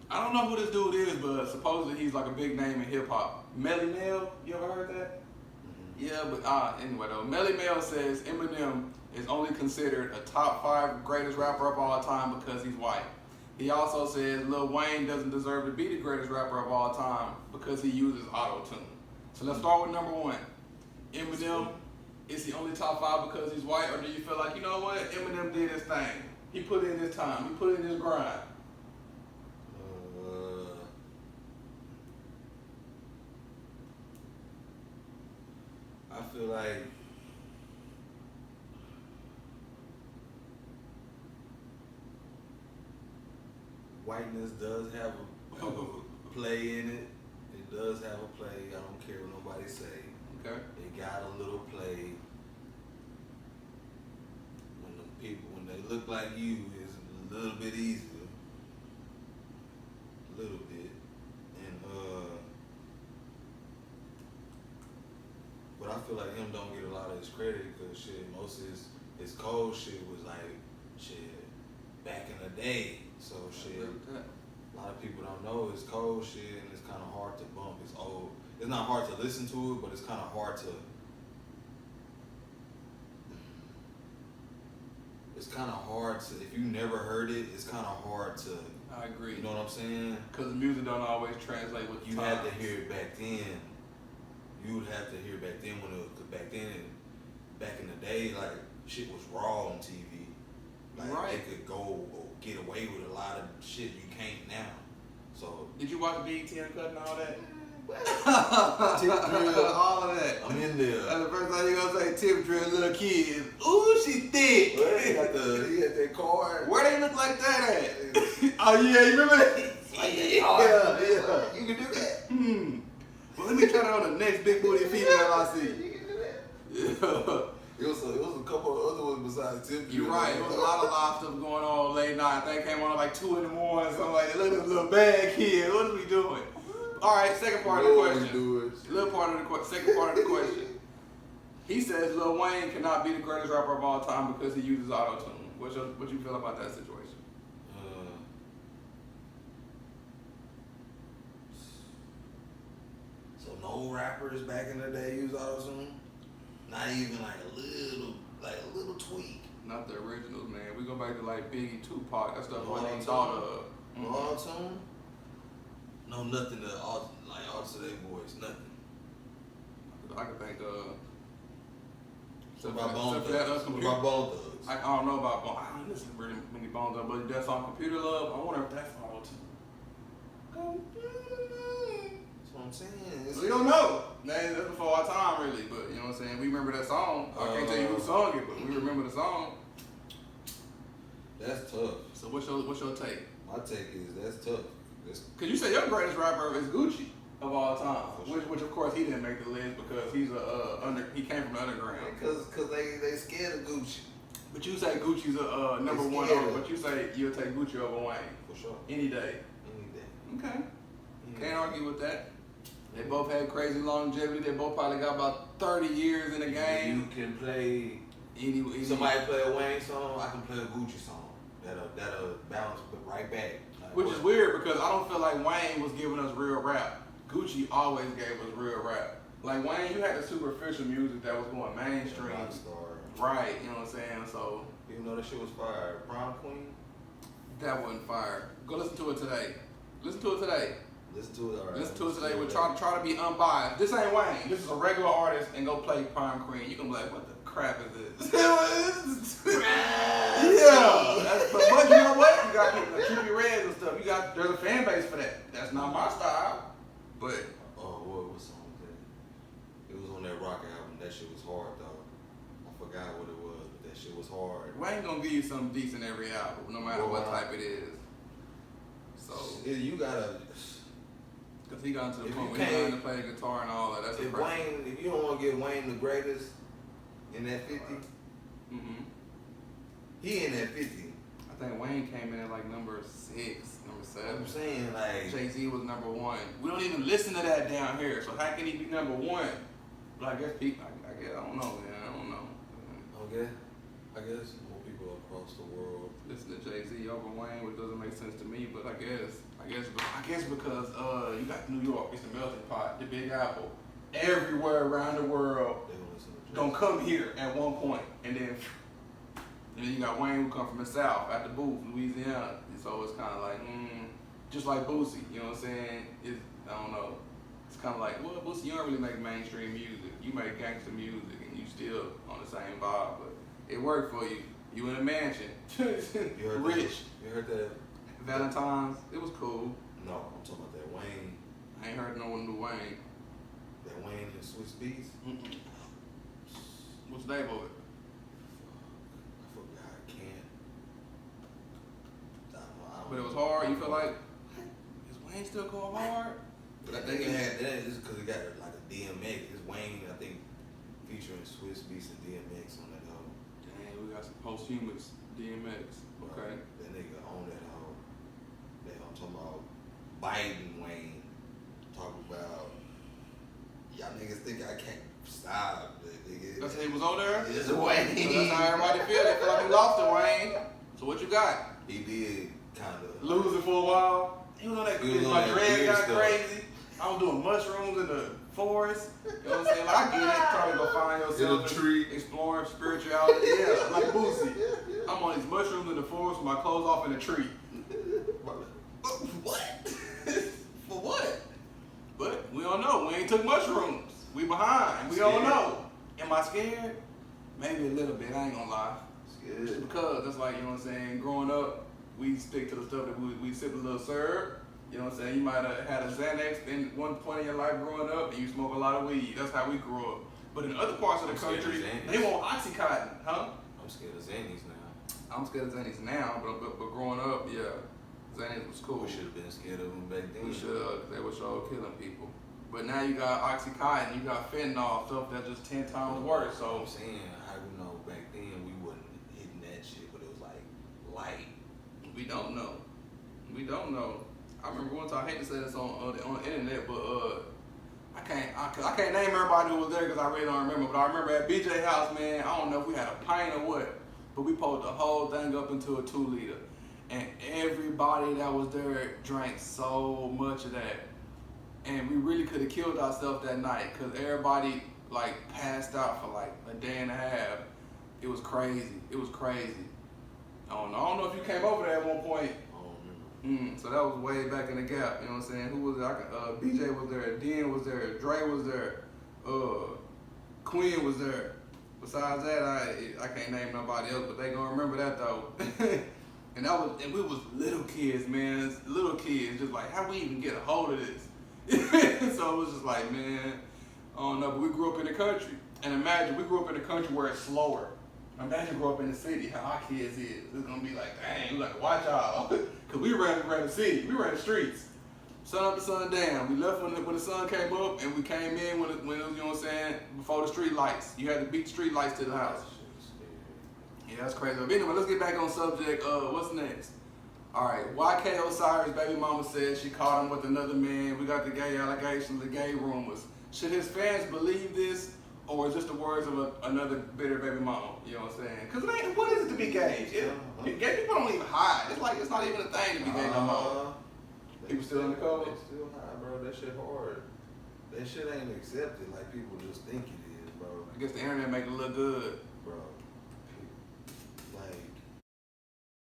I don't know who this dude is, but supposedly he's like a big name in hip hop. Melle, you ever heard that? Yeah, but anyway though, Melle says Eminem is only considered a top 5 greatest rapper of all time because he's white. He also says Lil Wayne doesn't deserve to be the greatest rapper of all time because he uses auto-tune. So let's start with number 1. Eminem, is he only top 5 because he's white, or do you feel like, you know what, Eminem did his thing. He put in his time, he put in his grind. I feel like whiteness does have a play in it. It does have a play. I don't care what nobody say. Okay. It got a little play. When the people, when they look like you, it's a little bit easier. A little bit. And but I feel like him don't get a lot of his credit because shit, most of his cold shit was like shit back in the day. So shit, a lot of people don't know his cold shit, and it's kind of hard to bump. It's old. It's not hard to listen to it, but it's kind of hard to. It's kind of hard to, if you never heard it, it's kind of hard to. I agree. You know what I'm saying? Because the music don't always translate with the You times. had to hear it back then. You would have to hear back then when it was, cause back then, back in the day, like shit was raw on TV. Like right. They could go get away with a lot of shit you can't now. So did you watch BET Uncut and all that? Tip drill, all of that. I'm in there. That's the first time you gonna say tip drill, little kids. Ooh, she thick. Well, he got that card. Where they look like that at? Oh yeah, you remember that? Yeah. You can do that. Well, let me try that on the next big booty female I see. You can do that. Yeah. It was a couple of other ones besides tip drill. You're right. There was a lot of live stuff going on late night. I think it came on at like 2 in the morning. Something like that. Look at this little bad kid. What are we doing? All right, second part of the question. Second part of the question. He says Lil Wayne cannot be the greatest rapper of all time because he uses auto-tune. What you feel about that situation? So no rappers back in the day use auto-tune? Not even like a little tweak. Not the originals, man. We go back to like Biggie, Tupac. That stuff wasn't even thought of. No auto-tune? No, nothing to alter their voice, nothing. I can think What about Bone Thugs? I don't know about Bone. I don't listen to really many Bone Thugs, but that song Computer Love, I wonder if that's auto-tune. That's what I'm saying. We don't know. That's before our time, really. But you know what I'm saying? We remember that song. I can't tell you who sung it, but we remember the song. That's tough. So what's your take? My take is that's tough. Because you say your greatest rapper is Gucci of all time, which of course he didn't make the list because he's he came from the underground. Because they scared of Gucci. But you say Gucci's a number one over, but you say you'll take Gucci over Wayne. For sure. Any day. Okay. Can't argue with that. They both had crazy longevity. They both probably got about 30 years in the game. You can play somebody play a Wayne song, I can play a Gucci song. That'll bounce right back. Which is weird because I don't feel like Wayne was giving us real rap. Gucci always gave us real rap. Like Wayne, you had the superficial music that was going mainstream. Right, you know what I'm saying? So even though that shit was fire, Prom Queen? That wasn't fire. Go listen to it today. Listen to it today. Listen to it, alright. Listen to it today. We're trying to be unbiased. This ain't Wayne. This is a regular artist and go play Prom Queen. You can be like, what the crap is this? Yeah. But you know what? You got Trippie Reds and stuff. There's a fan base for that. That's not my style. But what was song that? It was on that rock album. That shit was hard though. I forgot what it was, but that shit was hard. Wayne gonna give you something decent every album, no matter what type it is. So you gotta. Cause he got to the point where he learned to play the guitar and all that. That's impressive. If you don't want to get Wayne the greatest in that 50, he in that 50. I think Wayne came in at like number 6, number 7. I'm saying like Jay-Z was number 1. We don't even listen to that down here. So how can he be number 1? But I guess people, I guess I don't know, man. I don't know. Okay. I guess more people across across the world. Listen to Jay-Z over Wayne, which doesn't make sense to me, but I guess because you got New York, it's the melting pot, the Big Apple. Everywhere around the world They gonna listen to gonna come here at one point, and then you got Wayne who come from the South, at the booth, Louisiana. And so it's kind of like, just like Boosie, you know what I'm saying? I don't know. It's kind of like, well, Boosie, you don't really make mainstream music. You make gangster music, and you still on the same vibe, but it worked for you. You in a mansion, You heard rich. That? You heard that? Valentine's, it was cool. No, I'm talking about that Wayne. I ain't heard no one new Wayne. That Wayne and Swiss Beats. What's the name of it? I forgot. I can't. I don't know. But it was hard. You feel like, is Wayne still going hard? But I think it had that is because it got like a DMX. It's Wayne, I think, featuring Swiss Beats and DMX on that album. Dang, we got some posthumous DMX. Okay. That nigga on that album. I'm talking about Biden Wayne. Talking about y'all niggas think I can't stop. Nigga. That's he was on there? It's Wayne. So that's how everybody feel. They feel like he lost to Wayne. So what you got? He did kind of Losing for a while. He was on that He was on my that dread weird got stuff. crazy. I was doing mushrooms in the forest. You know what I'm saying? Like, I get it. Trying to go find yourself. In a tree. Exploring spirituality. Yeah, like Boosie. I'm on these mushrooms in the forest with my clothes off in a tree. What? For what? But we don't know. We ain't took mushrooms. We behind. We don't know. Am I scared? Maybe a little bit. I ain't gonna lie. Just because that's like, you know what I'm saying, growing up, we stick to the stuff that we sip a little syrup. You know what I'm saying? You might have had a Xanax in one point in your life growing up and you smoke a lot of weed. That's how we grew up. But in other parts of the country, they want Oxycontin, huh? I'm scared of Xannies now. I'm scared of Xannies now, but growing up, yeah, Xannies was cool. We should have been scared of them back then. We should have. They were sure killing people. But now you got Oxycontin, you got fentanyl, stuff that's just 10 times worse. So I'm saying, how we know back then we wasn't hitting that shit, but it was like light. we don't know. We don't know. I remember one time, I hate to say this on the internet, but I can't name everybody who was there because I really don't remember. But I remember at BJ house, man, I don't know if we had a pint or what, but we pulled the whole thing up into a 2-liter. And everybody that was there drank so much of that. And we really could have killed ourselves that night because everybody like passed out for like a day and a half. It was crazy. It was crazy. I don't know if you came over there at one point. So that was way back in the gap, you know what I'm saying? Who was there? BJ was there, Den was there, Dre was there, Queen was there. Besides that, I can't name nobody else, but they gonna remember that though. and we was little kids, man, little kids, just like, how we even get a hold of this? So it was just like, man, I don't know, but we grew up in the country. And imagine, we grew up in the country where it's slower. Imagine grow up in the city, how our kids is. It's gonna be like, dang, we gotta watch out. Cause we ran the city, we ran the streets. Sun up to sun down. We left when the sun came up and we came in when it was, you know what I'm saying, before the street lights. You had to beat street lights to the house. Yeah, that's crazy. But anyway, let's get back on subject. What's next? Alright, YK Osiris' baby mama said she caught him with another man. We got the gay allegations, the gay rumors. Should his fans believe this? Or is this the words of another bitter baby mama? You know what I'm saying? Because what is it to be gay? Gay people don't even hide. It's like it's not even a thing to be gay no more. People still in the code? They still hide, bro. That shit hard. That shit ain't accepted like people just think it is, bro. I guess the internet make it look good. Bro,